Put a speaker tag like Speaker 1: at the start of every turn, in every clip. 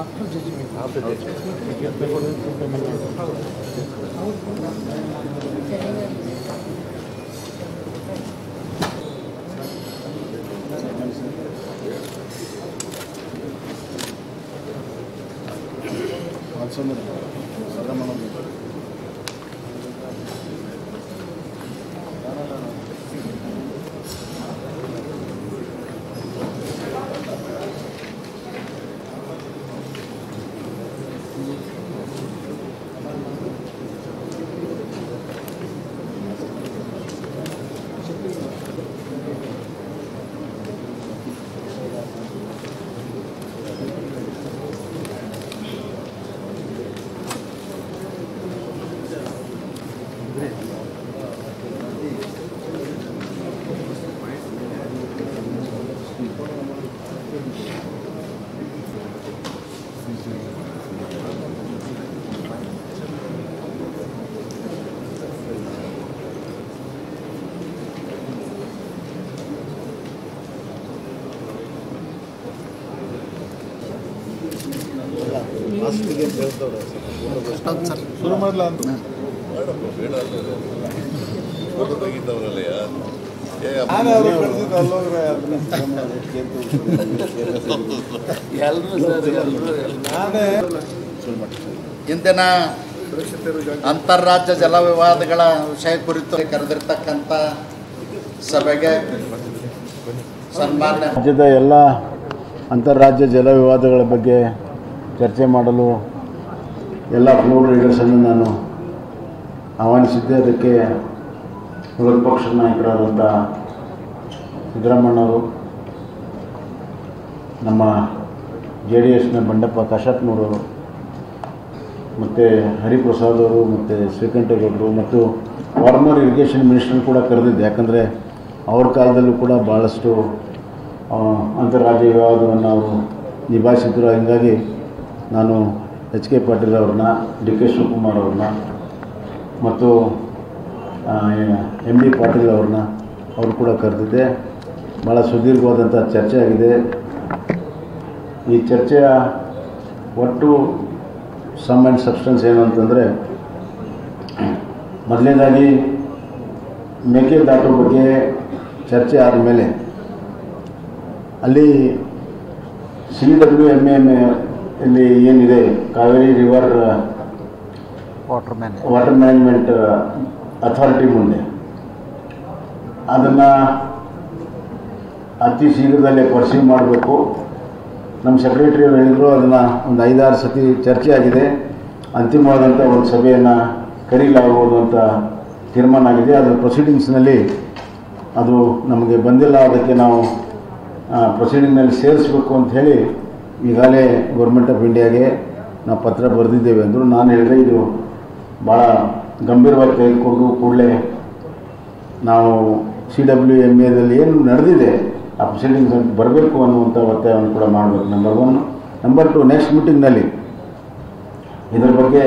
Speaker 1: After judgment.
Speaker 2: ಶುರು ಮಾಡಲ ಅಂತ
Speaker 3: ಇಂದಿನ ಅಂತಾರಾಜ್ಯ ಜಲ ವಿವಾದಗಳ ವಿಷಯ ಕುರಿತು ಕರೆದಿರ್ತಕ್ಕಂಥ ಸಭೆಗೆ ಸನ್ಮಾನ್ಯ
Speaker 4: ರಾಜ್ಯದ ಎಲ್ಲ ಅಂತಾರಾಜ್ಯ ಜಲ ವಿವಾದಗಳ ಬಗ್ಗೆ ಚರ್ಚೆ ಮಾಡಲು ಎಲ್ಲ ಫ್ಲೋರ್ ಲೀಡರ್ಸನ್ನು ನಾನು ಆಹ್ವಾನಿಸಿದ್ದೆ. ಅದಕ್ಕೆ ವಿರೋಧ ಪಕ್ಷದ ನಾಯಕರಾದಂಥ ಸಿದ್ದರಾಮಣ್ಣವರು, ನಮ್ಮ JDSನ ಬಂಡಪ್ಪ ಕಾಶಪ್ಪನವರು, ಮತ್ತು ಹರಿಪ್ರಸಾದ್ ಅವರು, ಮತ್ತು ಶ್ರೀಕಂಠೇಗೌಡರು ಮತ್ತು ಫಾರ್ಮರ್ ಇರಿಗೇಷನ್ ಮಿನಿಸ್ಟರ್ ಕೂಡ ಕರೆದಿದ್ದೆ. ಯಾಕಂದರೆ ಅವ್ರ ಕಾಲದಲ್ಲೂ ಕೂಡ ಭಾಳಷ್ಟು ಅಂತಾರಾಜ್ಯ ವಿವಾದವನ್ನು ಅವರು ನಿಭಾಯಿಸಿದ್ರು. ಹೀಗಾಗಿ ನಾನು HK ಪಾಟೀಲ್ ಅವ್ರನ್ನ, DK ಶಿವಕುಮಾರ್ ಅವ್ರನ್ನ ಮತ್ತು MD ಪಾಟೀಲ್ ಅವ್ರನ್ನ ಅವರು ಕೂಡ ಕರೆದಿದ್ದೆ. ಭಾಳ ಸುದೀರ್ಘವಾದಂಥ ಚರ್ಚೆ ಆಗಿದೆ. ಈ ಚರ್ಚೆಯ ಒಟ್ಟು ಸಮ್ ಆ್ಯಂಡ್ ಸಬ್ಸ್ಟೆನ್ಸ್ ಏನು ಅಂತಂದರೆ, ಮೊದಲನೇದಾಗಿ ಮೇಕೆದಾಟು ಬಗ್ಗೆ ಚರ್ಚೆ ಆದಮೇಲೆ ಅಲ್ಲಿ CWMA ಇಲ್ಲಿ ಏನಿದೆ, Kaveri river water management authority ಮುಂದೆ ಅದನ್ನು ಅತಿ ಶೀಘ್ರದಲ್ಲೇ ಪರ್ಸ್ಯೂ ಮಾಡಬೇಕು. ನಮ್ಮ ಸೆಕ್ರೆಟರಿ ಹೇಳಿದರು, ಅದನ್ನು ಒಂದು 5-6 ಸತಿ ಚರ್ಚೆ ಆಗಿದೆ. ಅಂತಿಮವಾದಂಥ ಒಂದು ಸಭೆಯನ್ನು ಕರೀಲಾಗುವುದು ಅಂತ ತೀರ್ಮಾನ ಆಗಿದೆ. ಅದರ ಪ್ರೊಸೀಡಿಂಗ್ಸ್ನಲ್ಲಿ ಅದು ನಮಗೆ ಬಂದಿಲ್ಲ. ಅದಕ್ಕೆ ನಾವು ಪ್ರೊಸೀಡಿಂಗ್ನಲ್ಲಿ ಸೇರಿಸಬೇಕು ಅಂಥೇಳಿ ಈಗಾಗಲೇ ಗೌರ್ಮೆಂಟ್ ಆಫ್ ಇಂಡಿಯಾಗೆ ನಾವು ಪತ್ರ ಬರೆದಿದ್ದೇವೆ ಅಂದರು. ನಾನು ಹೇಳಿದೆ, ಇದು ಭಾಳ ಗಂಭೀರವಾಗಿ ತೆಗೆದುಕೊಂಡು ಕೂಡಲೇ ನಾವು CWMAದಲ್ಲಿ ಏನು ನಡೆದಿದೆ ಆ ಪ್ರೊಸೀಡಿಂಗ್ಸ್ ಅಂತ ಬರಬೇಕು ಅನ್ನುವಂಥ ಒತ್ತಾಯವನ್ನು ಕೂಡ ಮಾಡಬೇಕು. ನಂಬರ್ 1. ನಂಬರ್ 2, ನೆಕ್ಸ್ಟ್ ಮೀಟಿಂಗ್ನಲ್ಲಿ ಇದರ ಬಗ್ಗೆ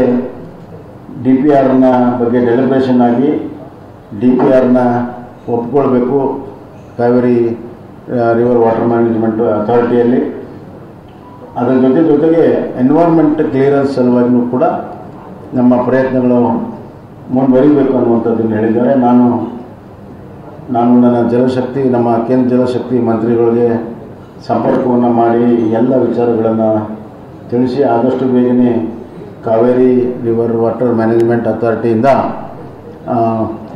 Speaker 4: DPRನ ಬಗ್ಗೆ ಡೆಲಿಬ್ರೇಷನ್ ಆಗಿ DPRನ ಒಪ್ಕೊಳ್ಬೇಕು ಕಾವೇರಿ ರಿವರ್ ವಾಟರ್ ಮ್ಯಾನೇಜ್ಮೆಂಟ್ ಅಥಾರಿಟಿಯಲ್ಲಿ. ಅದರ ಜೊತೆಗೆ ಎನ್ವೈರ್ಮೆಂಟ್ ಕ್ಲಿಯರೆನ್ಸ್ ಸಲುವಾಗಿಯೂ ಕೂಡ ನಮ್ಮ ಪ್ರಯತ್ನಗಳು ಮುಂದುವರಿಬೇಕು ಅನ್ನುವಂಥದ್ದನ್ನು ಹೇಳಿದ್ದಾರೆ. ನಾನು ನನ್ನ ಜಲಶಕ್ತಿ, ನಮ್ಮ ಕೇಂದ್ರ ಜಲಶಕ್ತಿ ಮಂತ್ರಿಗಳಿಗೆ ಸಂಪರ್ಕವನ್ನು ಮಾಡಿ ಎಲ್ಲ ವಿಚಾರಗಳನ್ನು ತಿಳಿಸಿ ಆದಷ್ಟು ಬೇಗನೆ ಕಾವೇರಿ ರಿವರ್ ವಾಟರ್ ಮ್ಯಾನೇಜ್ಮೆಂಟ್ ಅಥಾರಿಟಿಯಿಂದ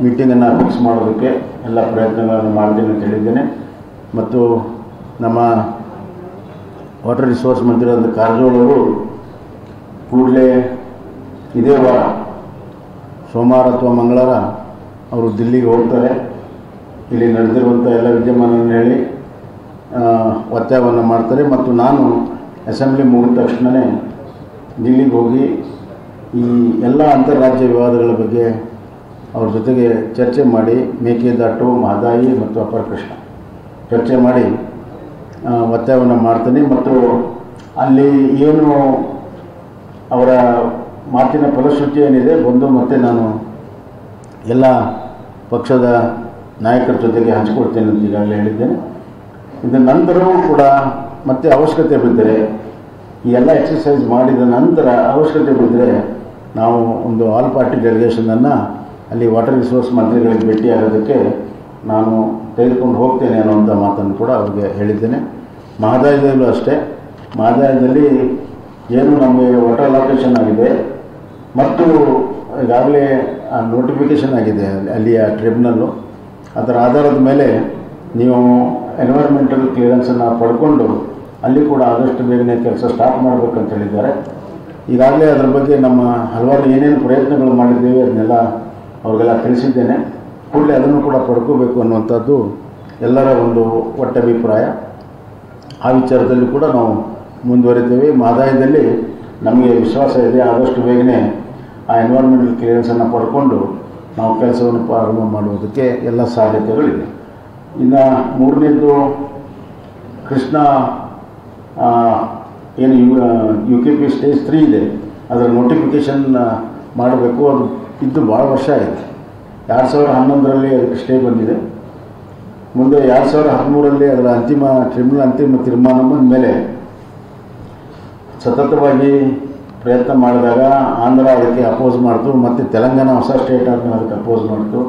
Speaker 4: ಮೀಟಿಂಗನ್ನು ಫಿಕ್ಸ್ ಮಾಡೋದಕ್ಕೆ ಎಲ್ಲ ಪ್ರಯತ್ನಗಳನ್ನು ಮಾಡ್ತೀನಿ ಅಂತ ಹೇಳಿದ್ದೇನೆ. ಮತ್ತು ನಮ್ಮ ವಾಟರ್ ರಿಸೋರ್ಸ್ ಮಂತ್ರಿಯಾದ ಕಾರಜೋಳ ಅವರು ಕೂಡಲೇ ಇದೇ ವಾರ ಸೋಮವಾರ ಅಥವಾ ಮಂಗಳವಾರ ಅವರು ದಿಲ್ಲಿಗೆ ಹೋಗ್ತಾರೆ. ಇಲ್ಲಿ ನಡೆದಿರುವಂಥ ಎಲ್ಲ ವಿದ್ಯಮಾನವನ್ನು ಹೇಳಿ ಒತ್ತಾಯವನ್ನು ಮಾಡ್ತಾರೆ. ಮತ್ತು ನಾನು ಅಸೆಂಬ್ಲಿ ಮುಗಿದ ತಕ್ಷಣವೇ ದಿಲ್ಲಿಗೆ ಹೋಗಿ ಈ ಎಲ್ಲ ಅಂತಾರಾಜ್ಯ ವಿವಾದಗಳ ಬಗ್ಗೆ ಅವ್ರ ಜೊತೆಗೆ ಚರ್ಚೆ ಮಾಡಿ ಮೇಕೆದಾಟು, ಮಹದಾಯಿ ಮತ್ತು ಅಪರ ಕೃಷ್ಣ ಚರ್ಚೆ ಮಾಡಿ ಒತ್ತಾಯವನ್ನು ಮಾಡ್ತೀನಿ. ಮತ್ತು ಅಲ್ಲಿ ಏನು ಅವರ ಮಾತಿನ ಫಲಶ್ರುತಿ ಏನಿದೆ ಬಂದು ಮತ್ತೆ ನಾನು ಎಲ್ಲ ಪಕ್ಷದ ನಾಯಕರ ಜೊತೆಗೆ ಹಂಚಿಕೊಡ್ತೇನೆ ಅಂತ ಈಗಾಗಲೇ ಹೇಳಿದ್ದೇನೆ. ಇದರ ನಂತರವೂ ಕೂಡ ಮತ್ತೆ ಅವಶ್ಯಕತೆ ಬಿದ್ದರೆ ಈ ಎಲ್ಲ ಎಕ್ಸಸೈಸ್ ಮಾಡಿದ ನಂತರ ಅವಶ್ಯಕತೆ ಬಿದ್ದರೆ ನಾವು ಒಂದು ಆಲ್ ಪಾರ್ಟಿ ಡೆಲಿಗೇಷನನ್ನು ಅಲ್ಲಿ ವಾಟರ್ ರಿಸೋರ್ಸ್ ಮಂತ್ರಿಗಳಿಗೆ ಭೇಟಿಯಾಗೋದಕ್ಕೆ ನಾನು ತೆಗೆದುಕೊಂಡು ಹೋಗ್ತೇನೆ ಅನ್ನುವಂಥ ಮಾತನ್ನು ಕೂಡ ಅವ್ರಿಗೆ ಹೇಳಿದ್ದೇನೆ. ಮಹದಾಯದಲ್ಲೂ ಅಷ್ಟೇ, ಮಹದಾಯದಲ್ಲಿ ಏನು ನಮಗೆ ವಾಟರ್ ಅಲೋಕೇಶನ್ ಆಗಿದೆ ಮತ್ತು ಈಗಾಗಲೇ ನೋಟಿಫಿಕೇಷನ್ ಆಗಿದೆ ಅಲ್ಲಿಯ ಟ್ರಿಬ್ಯುನಲ್ಲು. ಅದರ ಆಧಾರದ ಮೇಲೆ ನೀವು ಎನ್ವೈರ್ಮೆಂಟಲ್ ಕ್ಲಿಯರೆನ್ಸನ್ನು ಪಡ್ಕೊಂಡು ಅಲ್ಲಿ ಕೂಡ ಆದಷ್ಟು ಬೇಗನೆ ಕೆಲಸ ಸ್ಟಾರ್ಟ್ ಮಾಡಬೇಕಂತ ಹೇಳಿದ್ದಾರೆ. ಈಗಾಗಲೇ ಅದರ ಬಗ್ಗೆ ನಮ್ಮ ಹಲವಾರು ಏನೇನು ಪ್ರಯತ್ನಗಳು ಮಾಡಿದ್ದೇವೆ ಅದನ್ನೆಲ್ಲ ಅವ್ರಿಗೆಲ್ಲ ತಿಳಿಸಿದ್ದೇನೆ. ಕೂಡಲೇ ಅದನ್ನು ಕೂಡ ಪಡ್ಕೋಬೇಕು ಅನ್ನುವಂಥದ್ದು ಎಲ್ಲರ ಒಂದು ಒಟ್ಟಭಿಪ್ರಾಯ. ಆ ವಿಚಾರದಲ್ಲಿ ಕೂಡ ನಾವು ಮುಂದುವರಿತೇವೆ. ಮಹದಾಯದಲ್ಲಿ ನಮಗೆ ವಿಶ್ವಾಸ ಇದೆ, ಆದಷ್ಟು ಬೇಗನೆ ಆ ಎನ್ವೈರ್ಮೆಂಟಲ್ ಕ್ಲಿಯರೆನ್ಸನ್ನು ಪಡ್ಕೊಂಡು ನಾವು ಕೆಲಸವನ್ನು ಪ್ರಾರಂಭ ಮಾಡುವುದಕ್ಕೆ ಎಲ್ಲ ಸಾಧ್ಯತೆಗಳಿದೆ. ಇನ್ನು ಮೂರನೇದು ಕೃಷ್ಣ ಏನು UKP ಸ್ಟೇಜ್ 3 ಇದೆ, ಅದರ ನೋಟಿಫಿಕೇಷನ್ ಮಾಡಬೇಕು. ಅದು ಇದ್ದು ಭಾಳ ವರ್ಷ ಆಗಿದೆ. 2011ರಲ್ಲಿ ಅದಕ್ಕೆ ಸ್ಟೇ ಬಂದಿದೆ. ಮುಂದೆ 2013ರಲ್ಲಿ ಅದರ ಅಂತಿಮ ತೀರ್ಮಾನ ಬಂದ ಮೇಲೆ ಸತತವಾಗಿ ಪ್ರಯತ್ನ ಮಾಡಿದಾಗ ಆಂಧ್ರ ಅದಕ್ಕೆ ಅಪೋಸ್ ಮಾಡ್ತು, ಮತ್ತು ತೆಲಂಗಾಣ ಹೊಸ ಸ್ಟೇಟ್ ಆದ್ಮೇಲೆ ಅದಕ್ಕೆ ಅಪೋಸ್ ಮಾಡ್ತು.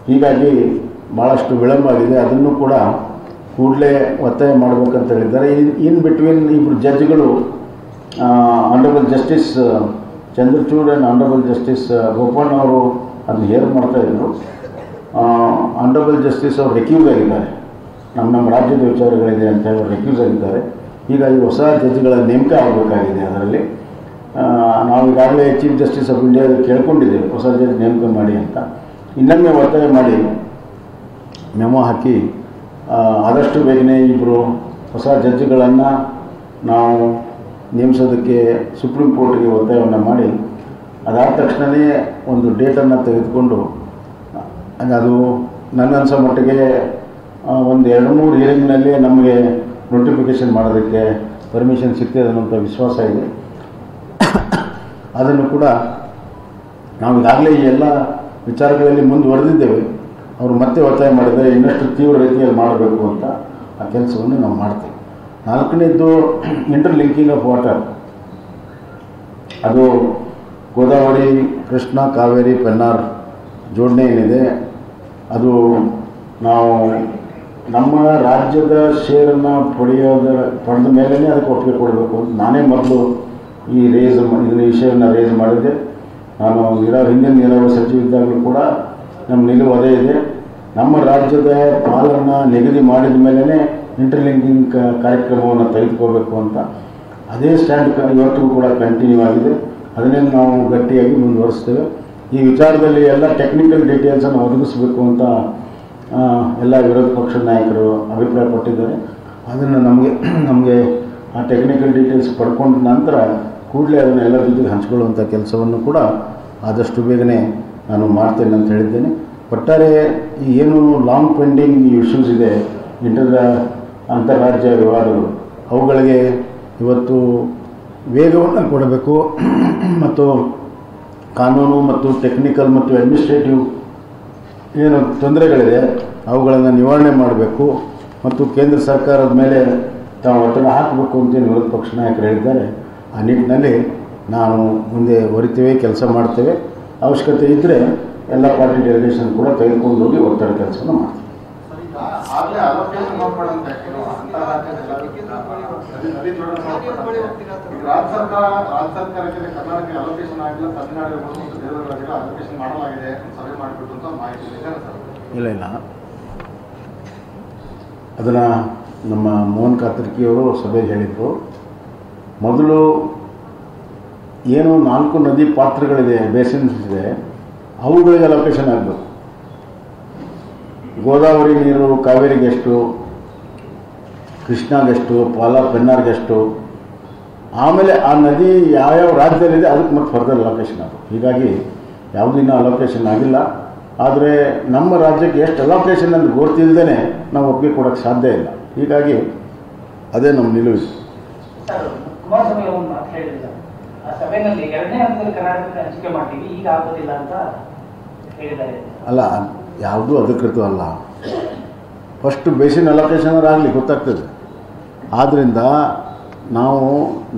Speaker 4: ಹೀಗಾಗಿ ಭಾಳಷ್ಟು ವಿಳಂಬ ಆಗಿದೆ. ಅದನ್ನು ಕೂಡ ಕೂಡಲೇ ಒತ್ತಾಯ ಮಾಡಬೇಕಂತ ಹೇಳಿದ್ದಾರೆ. ಇನ್ ಬಿಟ್ವೀನ್ ಇಬ್ಬರು ಜಡ್ಜ್ಗಳು honourable justice Chandrachud and honourable justice Gopanna ಅವರು ಅದನ್ನು ಹೇರ್ ಮಾಡ್ತಾಯಿದ್ರು. ಆನರಬಲ್ ಜಸ್ಟಿಸ್ ಅವರು ರೆಕ್ಯೂಸ್ ಆಗಿದ್ದಾರೆ. ನಮ್ಮ ರಾಜ್ಯದ ವಿಚಾರಗಳಿದೆ ಅಂತ ಹೇಳಿ ರೆಕ್ಯೂಸ್ ಆಗಿದ್ದಾರೆ. ಹೀಗಾಗಿ ಹೊಸ ಜಡ್ಜ್ಗಳ ನೇಮಕ ಆಗಬೇಕಾಗಿದೆ. ಅದರಲ್ಲಿ ನಾವು ಈಗಾಗಲೇ ಚೀಫ್ ಜಸ್ಟಿಸ್ ಆಫ್ ಇಂಡಿಯಾ ಕೇಳ್ಕೊಂಡಿದ್ದೇವೆ ಹೊಸ ಜಡ್ಜ್ ನೇಮಕ ಮಾಡಿ ಅಂತ. ಇನ್ನೊಮ್ಮೆ ಒತ್ತಾಯ ಮಾಡಿ ಮೆಮೊ ಹಾಕಿ ಆದಷ್ಟು ಬೇಗನೆ ಇಬ್ಬರು ಹೊಸ ಜಡ್ಜ್ಗಳನ್ನು ನಾವು ನೇಮಿಸೋದಕ್ಕೆ ಸುಪ್ರೀಂ ಕೋರ್ಟ್ಗೆ ಒತ್ತಾಯವನ್ನು ಮಾಡಿ ಅದಾದ ತಕ್ಷಣವೇ ಒಂದು ಡೇಟನ್ನು ತೆಗೆದುಕೊಂಡು ಅದು ನನ್ನನ್ಸೋ ಮಟ್ಟಿಗೆ ಒಂದು 2-3 ಹಿಯರಿಂಗ್ನಲ್ಲಿ ನಮಗೆ ನೋಟಿಫಿಕೇಷನ್ ಮಾಡೋದಕ್ಕೆ ಪರ್ಮಿಷನ್ ಸಿಗ್ತದೆ ಅನ್ನೋಂಥ ವಿಶ್ವಾಸ ಇದೆ. ಅದನ್ನು ಕೂಡ ನಾವು ಈಗಾಗಲೇ ಈ ಎಲ್ಲ ವಿಚಾರಗಳಲ್ಲಿ ಮುಂದುವರೆದಿದ್ದೇವೆ. ಅವರು ಮತ್ತೆ ಒತ್ತಾಯ ಮಾಡಿದರೆ ಇನ್ನಷ್ಟು ತೀವ್ರ ರೀತಿಯಲ್ಲಿ ಮಾಡಬೇಕು ಅಂತ ಆ ಕೆಲಸವನ್ನು ನಾವು ಮಾಡ್ತೇವೆ. 4ನೇದು ಇಂಟರ್ಲಿಂಕಿಂಗ್ ಆಫ್ ವಾಟರ್. ಅದು ಗೋದಾವರಿ, ಕೃಷ್ಣ, ಕಾವೇರಿ, ಪೆನ್ನಾರ್ ಜೋಡಣೆ ಏನಿದೆ ಅದು ನಾವು ನಮ್ಮ ರಾಜ್ಯದ ಶೇರನ್ನು ಪಡೆದ ಮೇಲೇ ಅದಕ್ಕೆ ಒಪ್ಪಿಗೆ ಕೊಡಬೇಕು ಅಂತ ನಾನೇ ಮೊದಲು ಈ ವಿಷಯವನ್ನು ರೇಸ್ ಮಾಡಿದ್ದೆ. ನಾನು ಹಿಂದಿನ ನೀರಾವರಿ ಸಚಿವ ಇದ್ದಾಗಲೂ ಕೂಡ ನಮ್ಮ ನಿಲುವು ಅದೇ ಇದೆ. ನಮ್ಮ ರಾಜ್ಯದ ಪಾಲನ್ನು ನಿಗದಿ ಮಾಡಿದ ಮೇಲೇ ಇಂಟರ್ಲಿಂಕಿಂಗ್ ಕಾರ್ಯಕ್ರಮವನ್ನು ತೆಗೆದುಕೋಬೇಕು ಅಂತ ಅದೇ ಸ್ಟ್ಯಾಂಡ್ ಇವತ್ತಿಗೂ ಕೂಡ ಕಂಟಿನ್ಯೂ ಆಗಿದೆ. ಅದನ್ನೇ ನಾವು ಗಟ್ಟಿಯಾಗಿ ಮುಂದುವರಿಸ್ತೇವೆ. ಈ ವಿಚಾರದಲ್ಲಿ ಎಲ್ಲ ಟೆಕ್ನಿಕಲ್ ಡೀಟೇಲ್ಸನ್ನು ಒದಗಿಸಬೇಕು ಅಂತ ಎಲ್ಲ ವಿರೋಧ ಪಕ್ಷದ ನಾಯಕರು ಅಭಿಪ್ರಾಯಪಟ್ಟಿದ್ದಾರೆ. ಅದನ್ನು ನಮಗೆ ಆ ಟೆಕ್ನಿಕಲ್ ಡೀಟೇಲ್ಸ್ ಪಡ್ಕೊಂಡ ನಂತರ ಕೂಡಲೇ ಅದನ್ನು ಎಲ್ಲ ಜೊತೆಗೆ ಹಂಚಿಕೊಳ್ಳುವಂಥ ಕೆಲಸವನ್ನು ಕೂಡ ಆದಷ್ಟು ಬೇಗನೆ ನಾನು ಮಾಡ್ತೇನೆ ಅಂತ ಹೇಳಿದ್ದೇನೆ. ಒಟ್ಟಾರೆ ಏನು ಲಾಂಗ್ ಪೆಂಡಿಂಗ್ ಇಶ್ಯೂಸ್ ಇದೆ ಅಂತಾರಾಜ್ಯ ವಿವಾದಗಳು, ಅವುಗಳಿಗೆ ಇವತ್ತು ವೇಗವನ್ನು ಕೊಡಬೇಕು ಮತ್ತು ಕಾನೂನು ಮತ್ತು ಟೆಕ್ನಿಕಲ್ ಮತ್ತು ಅಡ್ಮಿನಿಸ್ಟ್ರೇಟಿವ್ ಏನು ತೊಂದರೆಗಳಿದೆ ಅವುಗಳನ್ನು ನಿವಾರಣೆ ಮಾಡಬೇಕು ಮತ್ತು ಕೇಂದ್ರ ಸರ್ಕಾರದ ಮೇಲೆ ತಾವು ಒತ್ತಡ ಹಾಕಬೇಕು ಅಂತ ವಿರೋಧ ಪಕ್ಷ ನಾಯಕರು ಹೇಳಿದ್ದಾರೆ. ಆ ನಿಟ್ಟಿನಲ್ಲಿ ನಾವು ಮುಂದೆ ಹೊರಿತೇವೆ, ಕೆಲಸ ಮಾಡ್ತೇವೆ. ಅವಶ್ಯಕತೆ ಇದ್ದರೆ ಎಲ್ಲ ಪಾರ್ಟಿ ಡೆಲಿಗೇಷನ್ ಕೂಡ ತೆಗೆದುಕೊಂಡು ಹೋಗಿ ಒತ್ತಡ ಕೆಲಸವನ್ನು ಮಾಡ್ತೀವಿ.
Speaker 2: ಆಗಲೇ ಅಲೋಕೇಶನ್ ನೋಡ್ಕೊಳ್ಳಂತೆ ಅಂತಾರಾಜ್ಯ ನದಿ ಜೋಡಣೆ ರಾಜ್ಯ ಸರ್ಕಾರಕ್ಕೆ ಕರ್ನಾಟಕ ಅಲೋಕೇಶನ್ ಆಗಿಲ್ಲ, ತಮಿಳುನಾಡು ಇರ್ಬೋದು ಮತ್ತು ಬೇರೆ ರಾಜ್ಯಗಳ ಅಲೋಕೇಶನ್ ಮಾಡಲಾಗಿದೆ, ಸಭೆ ಮಾಡಿಬಿಟ್ಟು ಅಂತ ಮಾಹಿತಿ ಇದೆ ಸರ್. ಇಲ್ಲ
Speaker 4: ಅದನ್ನು ನಮ್ಮ ಮೋಹನ್ ಕಾತರ್ಕಿಯವರು ಸಭೆಗೆ ಹೇಳಿದರು. ಮೊದಲು ಏನು 4 ನದಿ ಪಾತ್ರಗಳಿದೆ, ಬೇಸಿನ್ಸ್ ಇದೆ, ಅವುಗಳಿಗೆ ಅಲೋಕೇಶನ್ ಆಗಬೇಕು. ಗೋದಾವರಿ ನೀರು ಕಾವೇರಿಗೆಷ್ಟು, ಕೃಷ್ಣಾಗೆಷ್ಟು, ಪೆನ್ನಾರ್ಗೆಷ್ಟು, ಆಮೇಲೆ ಆ ನದಿ ಯಾವ್ಯಾವ ರಾಜ್ಯದಲ್ಲಿದೆ ಅದಕ್ಕೆ ಮತ್ತೆ ಫರ್ದರ್ ಅಲೋಕೇಶನ್ ಆಗಬೇಕು. ಹೀಗಾಗಿ ಯಾವುದೂ ಇನ್ನೂ ಅಲೋಕೇಶನ್ ಆಗಿಲ್ಲ. ಆದರೆ ನಮ್ಮ ರಾಜ್ಯಕ್ಕೆ ಎಷ್ಟು ಅಲೋಕೇಶನ್ ಅಂತ ಗೊತ್ತಿಲ್ಲದೇ ನಾವು ಒಪ್ಪಿಗೆ ಕೊಡೋಕ್ಕೆ ಸಾಧ್ಯ ಇಲ್ಲ. ಹೀಗಾಗಿ ಅದೇ ನಮ್ಮ ನಿಲುವು.
Speaker 5: ಕುಮಾರಸ್ವಾಮಿ ಅವರು ಮಾತು ಹೇಳಿಲ್ಲ, ಆ ಸಭೆಯಲ್ಲಿ 2ನೇ ಹಂತದಲ್ಲಿ ಕರ್ನಾಟಕಕ್ಕೆ ಹಂಚಿಕೆ ಮಾಡ್ತೀವಿ, ಈಗ ಆಗೋದಿಲ್ಲ ಅಂತ ಹೇಳಿದ್ದಾರೆ.
Speaker 4: ಅಲ್ಲ, ಯಾವುದೂ ಅಧಿಕೃತ ಅಲ್ಲ. ಫಸ್ಟ್ ಬೇಸಿನ್ ಅಲೋಕೇಶನ್ ಆಗಲಿ ಗೊತ್ತಾಗ್ತದೆ. ಆದ್ದರಿಂದ ನಾವು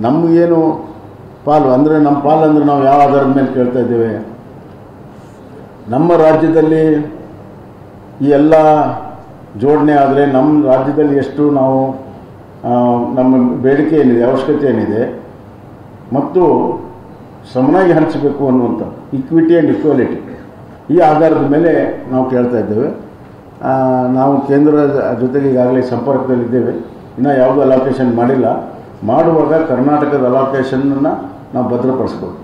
Speaker 4: ನಮಗೇನು ಪಾಲು ಅಂದರೆ ನಮ್ಮ ಪಾಲು ಅಂದರೆ ನಾವು ಯಾವ ಆಧಾರದ ಮೇಲೆ ಕೇಳ್ತಾ ಇದ್ದೇವೆ? ನಮ್ಮ ರಾಜ್ಯದಲ್ಲಿ ಈ ಎಲ್ಲ ಜೋಡಣೆ ಆದರೆ ನಮ್ಮ ರಾಜ್ಯದಲ್ಲಿ ಎಷ್ಟು ನಾವು ನಮ್ಮ ಬೇಡಿಕೆ ಏನಿದೆ, ಅವಶ್ಯಕತೆ ಏನಿದೆ ಮತ್ತು ಸಮನಾಗಿ ಹಂಚಬೇಕು ಅನ್ನುವಂಥ ಇಕ್ವಿಟಿ ಆ್ಯಂಡ್ ಇಕ್ವಾಲಿಟಿ, ಈ ಆಧಾರದ ಮೇಲೆ ನಾವು ಕೇಳ್ತಾ ಇದ್ದೇವೆ. ನಾವು ಕೇಂದ್ರದ ಜೊತೆಗೆ ಈಗಾಗಲೇ ಸಂಪರ್ಕದಲ್ಲಿದ್ದೇವೆ. ಇನ್ನೂ ಯಾವುದೂ ಅಲೋಕೇಶನ್ ಮಾಡಿಲ್ಲ. ಮಾಡುವಾಗ ಕರ್ನಾಟಕದ ಅಲೋಕೇಶನನ್ನು ನಾವು ಭದ್ರಪಡಿಸ್ಬೋದು.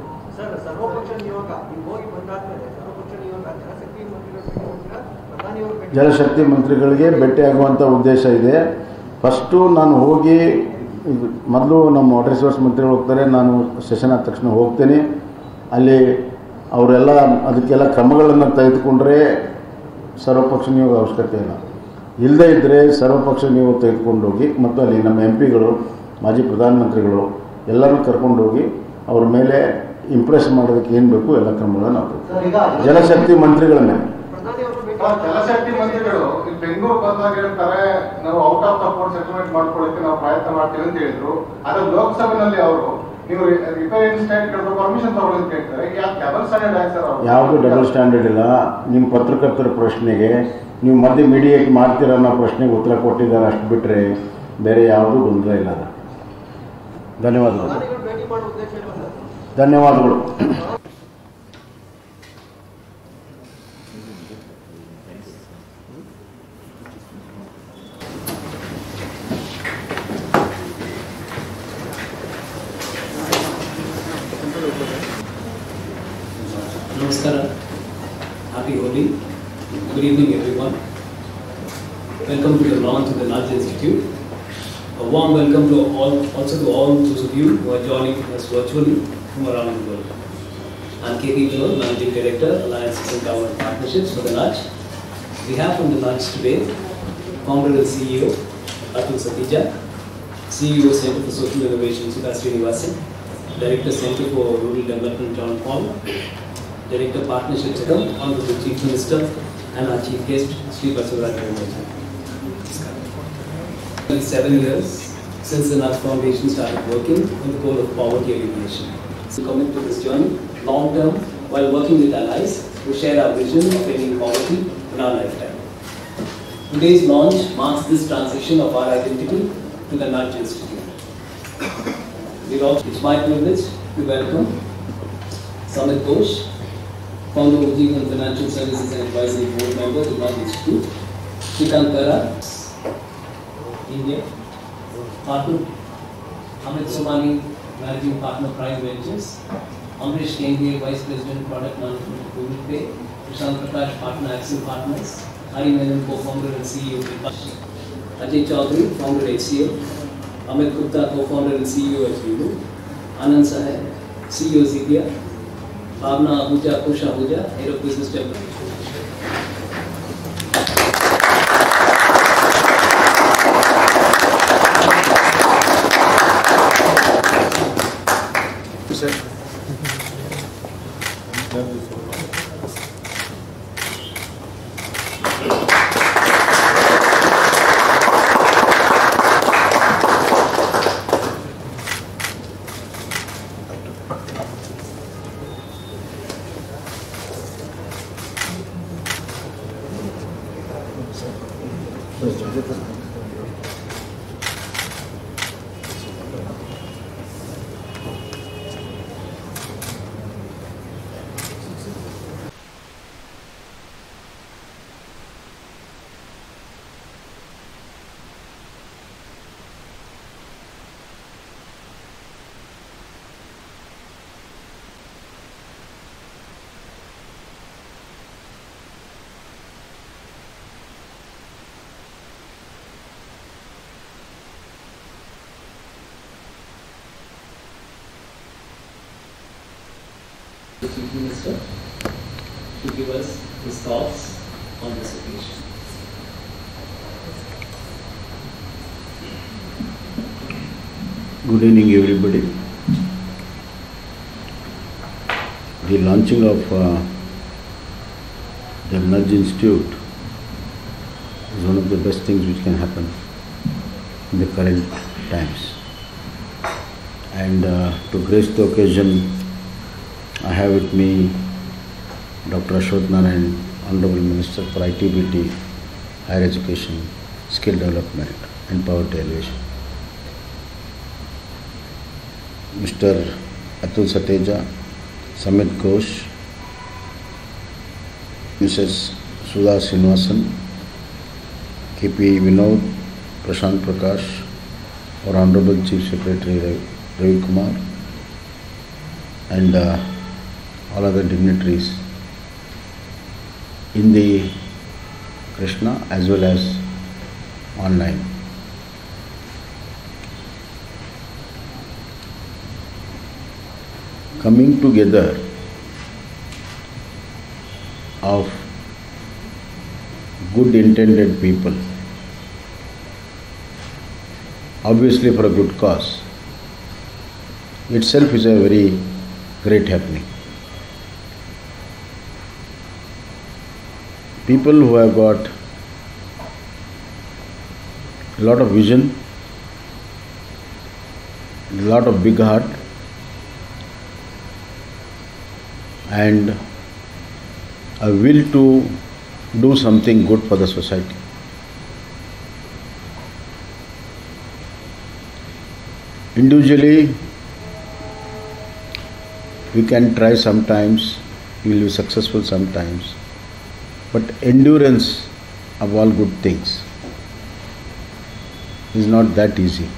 Speaker 4: ಜಲಶಕ್ತಿ ಮಂತ್ರಿಗಳಿಗೆ ಭೇಟಿಯಾಗುವಂಥ ಉದ್ದೇಶ ಇದೆ. ಫಸ್ಟು ನಾನು ಹೋಗಿ, ಮೊದಲು ನಮ್ಮ ವಾಟರ್ ರಿಸೋರ್ಸ್ ಮಂತ್ರಿಗಳು ಹೋಗ್ತಾರೆ, ನಾನು ಸೆಷನ್ ಆದ ತಕ್ಷಣ ಹೋಗ್ತೇನೆ. ಅಲ್ಲಿ ಅವರೆಲ್ಲ ಅದಕ್ಕೆಲ್ಲ ಕ್ರಮಗಳನ್ನು ತೆಗೆದುಕೊಂಡ್ರೆ ಸರ್ವಪಕ್ಷ ನಿಯೋಗ ಅವಶ್ಯಕತೆ ಇಲ್ಲ. ಇಲ್ಲದೇ ಇದ್ದರೆ ಸರ್ವಪಕ್ಷ ನಿಯೋಗ ತೆಗೆದುಕೊಂಡೋಗಿ ಮತ್ತು ಅಲ್ಲಿ ನಮ್ಮ MP ಗಳು, ಮಾಜಿ ಪ್ರಧಾನಮಂತ್ರಿಗಳು ಎಲ್ಲರೂ ಕರ್ಕೊಂಡೋಗಿ ಅವ್ರ ಮೇಲೆ ಇಂಪ್ರೆಸ್ ಮಾಡೋದಕ್ಕೆ ಏನು ಬೇಕು ಎಲ್ಲ ಕ್ರಮಗಳನ್ನು ನಾವು ಜಲಶಕ್ತಿ ಮಂತ್ರಿಗಳ ಮೇಲೆ.
Speaker 2: ಜಲಶಕ್ತಿ ಮಂತ್ರಿಗಳು ಬೆಂಗಳೂರು ಬಂದಾಗ ಹೇಳ್ತಾರೆ, ನಾವು out of the court settlement ಮಾಡ್ಕೊಳ್ಳೋಕೆ ನಾವು ಪ್ರಯತ್ನ ಮಾಡ್ತೀವಿ ಅಂತ ಹೇಳಿದ್ರು. ಆದರೆ ಲೋಕಸಭೆಯಲ್ಲಿ ಅವರು ನೀವು ರಿಪೇರಿ ಸ್ಟೇಟ್ ಪರ್ಮಿಷನ್ ತಗೊಳ್ಳಿ ಅಂತ ಹೇಳ್ತಾರೆ. ಡಬಲ್ ಸ್ಟ್ಯಾಂಡರ್ಡ್ ಆಗಿ ಸರ್?
Speaker 4: ಯಾವುದು ಡಬಲ್ ಸ್ಟ್ಯಾಂಡರ್ಡ್ ಇಲ್ಲ. ನಿಮ್ಮ ಪತ್ರಕರ್ತರ ಪ್ರಶ್ನೆಗೆ ನೀವು ಮಧ್ಯೆ ಮೀಡಿಯೇಟ್ ಮಾಡ್ತೀರ ಅನ್ನೋ ಪ್ರಶ್ನೆಗೆ ಉತ್ತರ ಕೊಟ್ಟಿದ್ದಾರೆ, ಅಷ್ಟು ಬಿಟ್ಟರೆ ಬೇರೆ ಯಾವುದೂ ಗೊಂದಲ ಇಲ್ಲ. ಅದು ಧನ್ಯವಾದಗಳು. ಧನ್ಯವಾದಗಳು.
Speaker 1: Namaskara. Happy Holi. Good evening, everyone. Welcome to the launch of the Nudge Institute. A warm welcome to all those of you who are joining us virtually from around the world. I'm K.P. Vinod, Managing Director, Alliances and Government Partnerships for the Nudge. We have from the Nudge today, Founder and CEO, Atul Satija, CEO, Center for Social Innovation, Sudha Srinivasan, Director, Center for Rural Development, John Paul, Director Partnerships, Honorable Chief Minister, and our Chief Guest, Minister Basavaraj Bommai. 7 years since the Nudge Foundation started working on the goal of poverty elimination. So commit to this journey long term while working with allies who share our vision of ending poverty in our lifetime. Today's launch marks this transition of our identity to the Nudge Institute. It's my privilege to welcome Samit Ghosh, Founder of Jeevan Financial Services and Advisory Board Member to Nudge Institute, Shrikant Kara, India, Partner Amit Somani, Managing Partner Prime Ventures, Amrish Kenghe, Vice President Product Management of Google Pay, Prashant Prakash, Partner Axel Partners, Hari Menon, Co-Founder and CEO of Vipash, Ajay Chaudhary, Founder HCL, Amit Gupta, Co-Founder and CEO of Vivo, Anand Sahai, CEO Zidya, Bhavna Ahuja, Kusha Ahuja, Head of Business Development. The Chief Minister to give us his thoughts on this occasion.
Speaker 4: Good evening, everybody. The launching of the Nudge Institute is one of the best things which can happen in the current times. And to grace the occasion, I have with me Dr. Ashwath Narayan, Honorable Minister for ITBT, Higher Education, Skill Development and Poverty Alleviation. Mr. Atul Sateja, Samit Ghosh, Mrs. Sudha Srinivasan, KP Vinod, Prashant Prakash, our Honorable Chief Secretary Ravi Kumar, and all other dignitaries in the Krishna as well as online. Coming together of good intended people, obviously for a good cause, itself is a very great happening. People who have got a lot of vision, a lot of big heart, and a will to do something good for the society. Individually, we can try sometimes, we will be successful sometimes, but endurance of all good things is not that easy.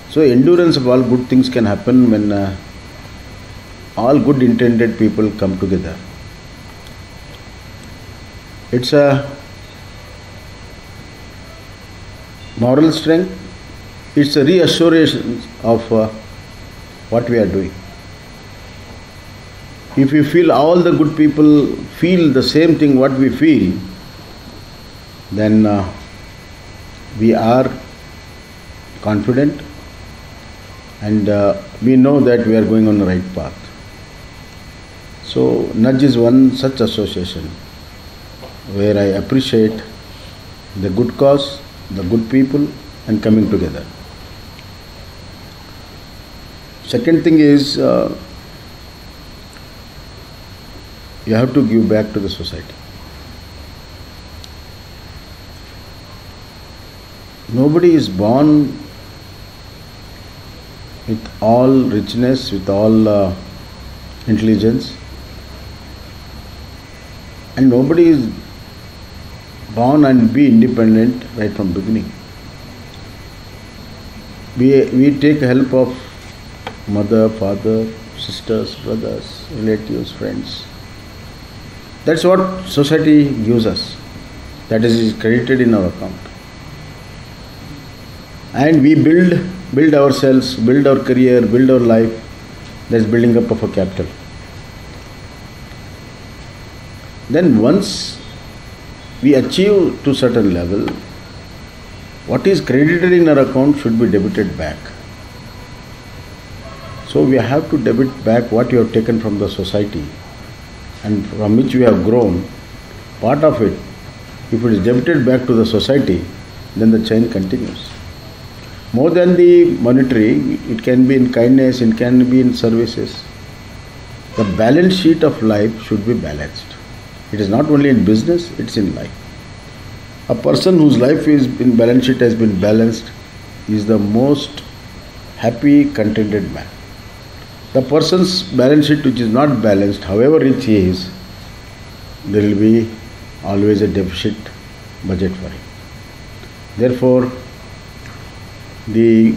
Speaker 4: So endurance of all good things can happen when all good intended people come together. It's a moral strength, it's a reassurance of what we are doing. If we feel all the good people feel the same thing what we feel, then we are confident and we know that we are going on the right path. So Nudge is one such association where I appreciate the good cause, the good people and coming together. Second thing is you have to give back to the society. Nobody is born with all richness, with all intelligence, and nobody is born and be independent right from beginning. We take help of mother, father, sisters, brothers, relatives, friends. That's what society gives us. That is credited in our account. And we build ourselves, build our career, build our life. That's building up of a capital. Then once we achieve to certain level, what is credited in our account should be debited back. So we have to debit back what you have taken from the society and from which we have grown. Part of it, if it is debited back to the society, then the chain continues. More than the monetary, it can be in kindness, it can be in services. The balance sheet of life should be balanced. It is not only in business, it's in life. A person whose life is in balance sheet has been balanced is the most happy, contented man. The person's balance sheet which is not balanced, however rich he is, there will be always a deficit budget for him. Therefore, the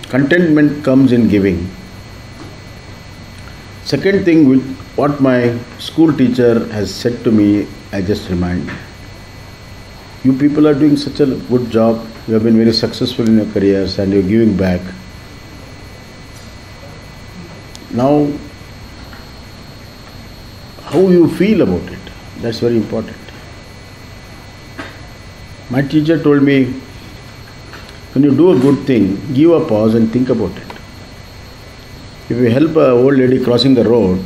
Speaker 4: contentment comes in giving. Second thing, what my school teacher has said to me, I just remind. You people are doing such a good job. You have been very successful in your careers and you are giving back. Now, how you feel about it, that's very important. My teacher told me, when you do a good thing, give a pause and think about it. If you help an old lady crossing the road,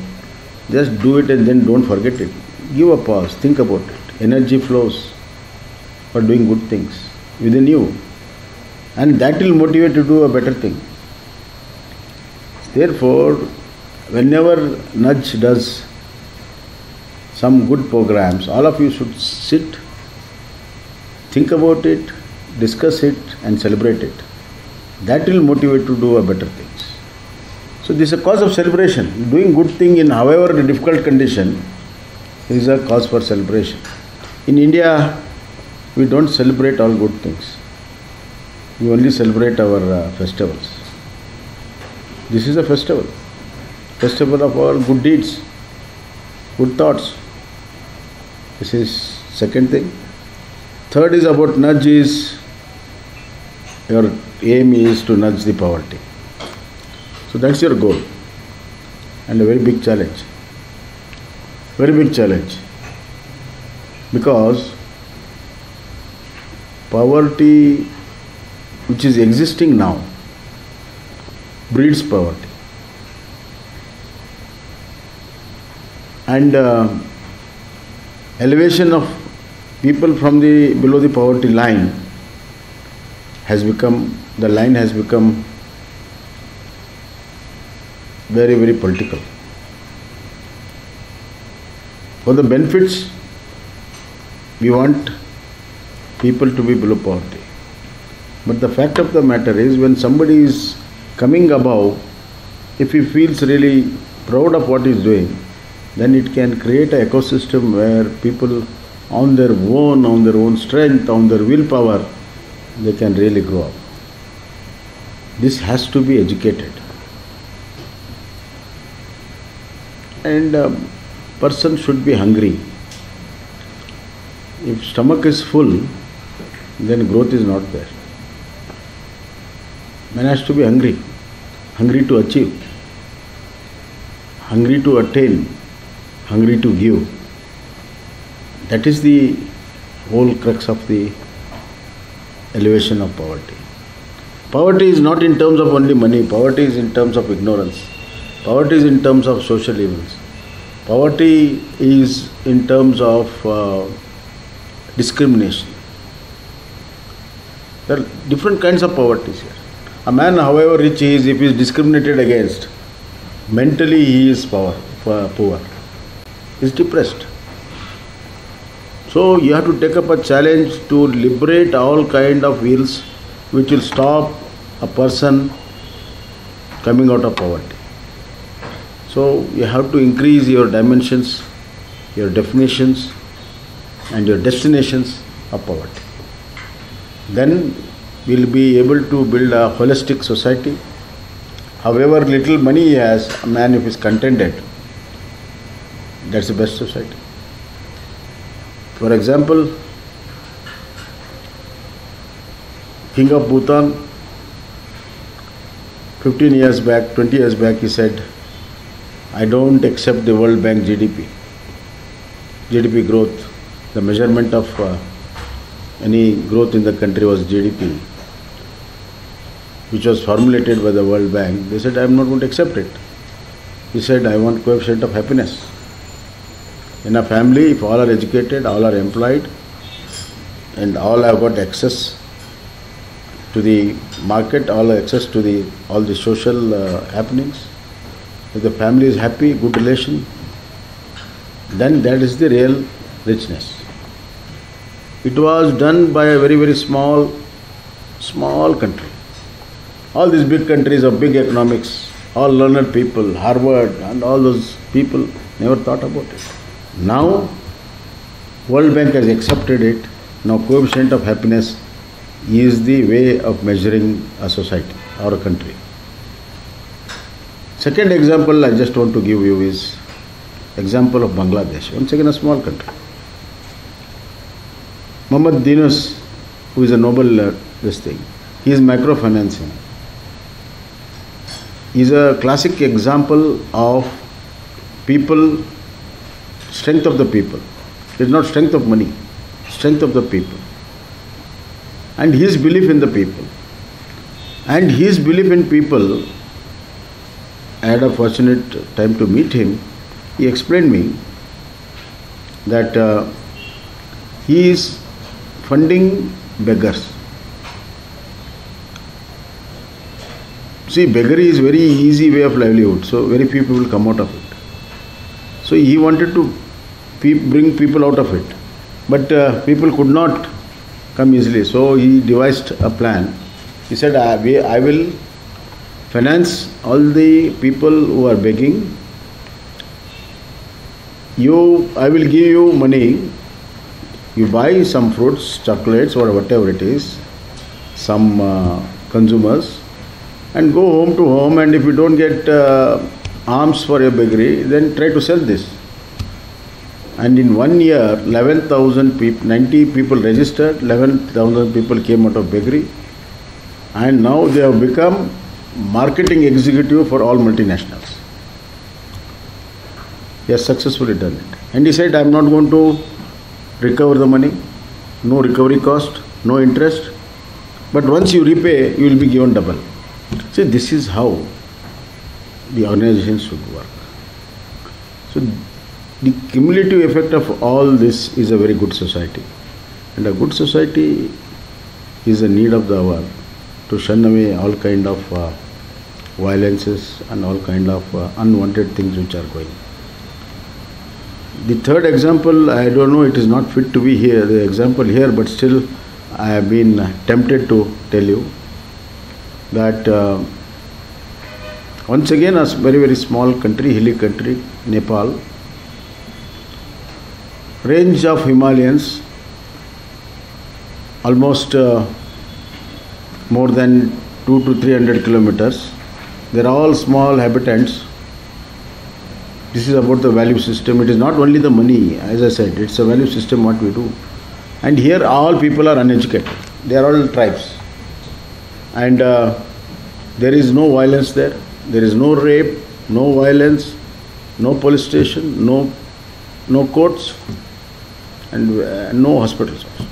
Speaker 4: just do it and then don't forget it. Give a pause, think about it. Energy flows for doing good things within you. And that will motivate you to do a better thing. Therefore, whenever Nudge does some good programs, all of you should sit, think about it, discuss it and celebrate it. That will motivate you to do a better things. So this is a cause of celebration. Doing good thing in however difficult condition is a cause for celebration. In India, we don't celebrate all good things. We only celebrate our festivals. This is a festival. Festival of all good deeds, good thoughts. This is second thing. Third is about nudge is, your aim is to nudge the poverty. So that's your goal. And a very big challenge. Very big challenge. Because poverty which is existing now breeds poverty. And elevation of people from the below the poverty line has become, the line has become very, very political. For the benefits, we want people to be below poverty. But the fact of the matter is, when somebody is coming above, if he feels really proud of what he is doing, then it can create an ecosystem where people on their own strength, on their willpower, they can really grow up. This has to be educated. And person should be hungry. If stomach is full, then growth is not there. Man has to be hungry, hungry to achieve, hungry to attain, hungry to give. That is the whole crux of the elevation of poverty. Poverty is not in terms of only money, poverty is in terms of ignorance. Poverty is in terms of social evils. Poverty is in terms of discrimination. There are different kinds of poverties here. A man, however rich he is, if he is discriminated against, mentally he is poor, he is depressed. So you have to take up a challenge to liberate all kind of ills which will stop a person coming out of poverty. So you have to increase your dimensions, your definitions and your destinations of poverty. Then we will be able to build a holistic society. However little money he has, a man if he is contented, that's the best society. For example, King of Bhutan, 15 years back, 20 years back, he said, I don't accept the World Bank GDP growth. The measurement of any growth in the country was GDP, which was formulated by the World Bank. They said, I am not going to accept it. He said, I want coefficient of happiness. In a family, if all are educated, all are employed, and all have got access to the market, all have access to all the social happenings, if the family is happy, good relation, then that is the real richness. It was done by a very, very small country. All these big countries of big economics, all learned people, Harvard and all those people never thought about it. Now, World Bank has accepted it. Now, coefficient of happiness is the way of measuring a society or a country. Second example I just want to give you is example of Bangladesh. Once again, a small country. Muhammad Yunus, who is a Nobel he is microfinancing. He is a classic example of people, strength of the people. It is not strength of money, strength of the people. And his belief in the people. And his belief in people, I had a fortunate time to meet him. He explained me that he is funding beggars. See, beggary is very easy way of livelihood, so very few people will come out of it. So he wanted to bring people out of it, but people could not come easily. So he devised a plan. He said, I will finance all the people who are begging. I will give you money. You buy some fruits, chocolates or whatever it is, some consumers, and go home to home, and if you don't get alms for your beggary, then try to sell this. And in 1 year, 11,000 people, 90 people registered, 11,000 people came out of beggary, and now they have become marketing executive for all multinationals. He has successfully done it. And he said, I am not going to recover the money, no recovery cost, no interest, but once you repay, you will be given double. See, this is how the organization should work. So, the cumulative effect of all this is a very good society. And a good society is a need of the hour to shun away all kind of violences and all kind of unwanted things which are going. The third example, I don't know, it is not fit to be here, the example here, but still I have been tempted to tell you that once again a very, very small country, hilly country, Nepal, range of Himalayas, almost more than 200 to 300 kilometers. They are all small habitants. This is about the value system. It is not only the money, as I said, it's a value system what we do. And here all people are uneducated. They are all tribes. And there is no violence there. There is no rape, no violence, no police station, no courts, and no hospitals also.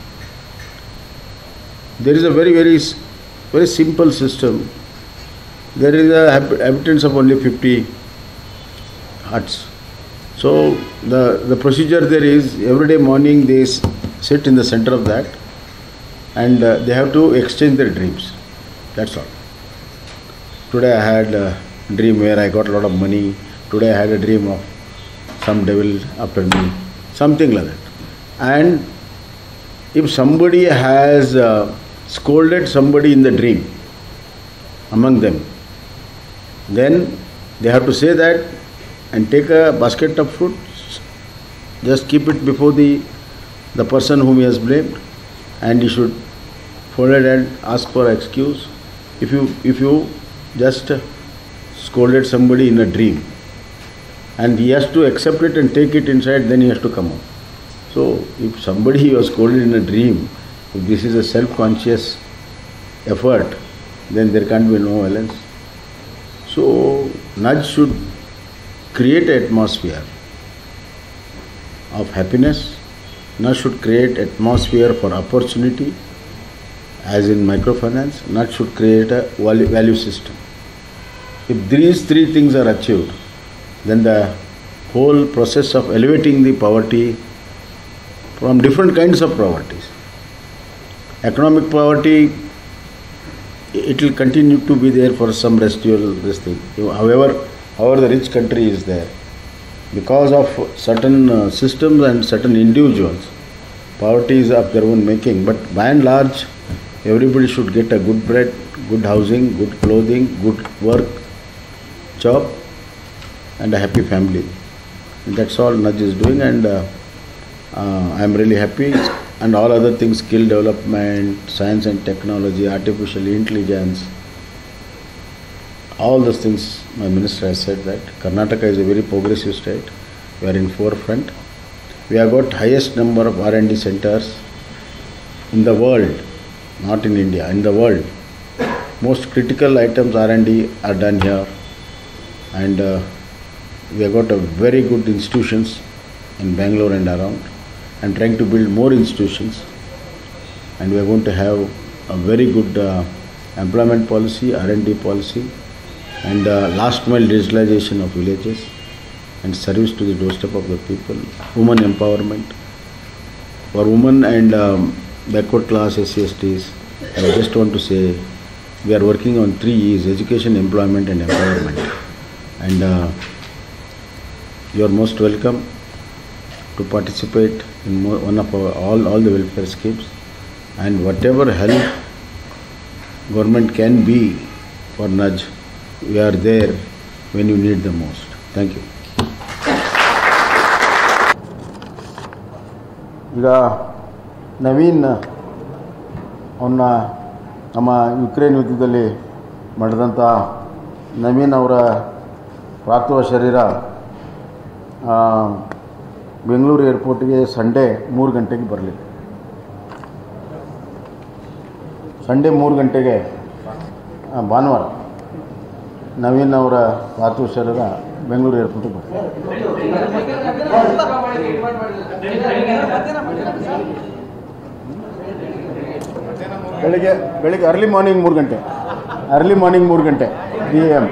Speaker 4: There is a very, very, very simple system. There is a habitants of only 50 huts. So the procedure there is, every day morning they sit in the center of that, and they have to exchange their dreams. That's all. Today I had a dream where I got a lot of money. Today I had a dream of some devil after me. Something like that. And if somebody has scolded somebody in the dream among them, then they have to say that and take a basket of fruit, just keep it before the person whom he has blamed, and he should fold it and ask for excuse. If you just scolded somebody in a dream and he has to accept it and take it inside, then he has to come out. So if somebody was scolded in a dream, if this is a self-conscious effort, then there can't be no violence. So nudge should create an atmosphere of happiness. Nudge should create atmosphere for opportunity, as in microfinance. Nudge should create a value system. If these three things are achieved, then the whole process of elevating the poverty from different kinds of poverties. Economic poverty, it will continue to be there for some residual this thing. However the rich country is there, because of certain systems and certain individuals, Poverty is of their own making, but by and large, everybody should get a good bread, good housing, good clothing, good work, job, and a happy family. And that's all Nudge is doing, and I am really happy. And all other things, skill development, science and technology, artificial intelligence, all those things, my minister has said that Karnataka is a very progressive state. We are in forefront. We have got highest number of R&D centers in the world, not in India, in the world. Most critical items R&D are done here, and we have got a very good institutions in Bengaluru and around, and trying to build more institutions. And we are going to have a very good employment policy, R&D policy, and last mile digitalization of villages, and service to the doorstep of the people, women empowerment. For women and backward class SC/STs, I just want to say we are working on 3 E's: education, employment and empowerment. And you are most welcome to participate in one of our all the welfare schemes, and whatever help government can be for Nudge, we are there when you need the most. Thank you. ಈಗ ನವೀನ್ ಅವನ್ನ ನಮ್ಮ Ukraine ಯುದ್ಧದಲ್ಲಿ ಮಾಡಿದಂಥ ನವೀನ್ ಅವರ ಪಾರ್ಥಿವ ಶರೀರ Bengaluru ಏರ್ಪೋರ್ಟಿಗೆ Sunday 3 ಗಂಟೆಗೆ ಬರಲಿ. ಸಂಡೇ 3 ಗಂಟೆಗೆ ಭಾನುವಾರ ನವೀನ್ ಅವರ ಪಾರ್ಥಿವ ಶರೀರ ಬೆಂಗಳೂರು ಏರ್ಪೋರ್ಟಿಗೆ ಬರ್ತದೆ. ಬೆಳಿಗ್ಗೆ ಅರ್ಲಿ ಮಾರ್ನಿಂಗ್ 3 ಗಂಟೆ, ಅರ್ಲಿ ಮಾರ್ನಿಂಗ್ 3 ಗಂಟೆ PM.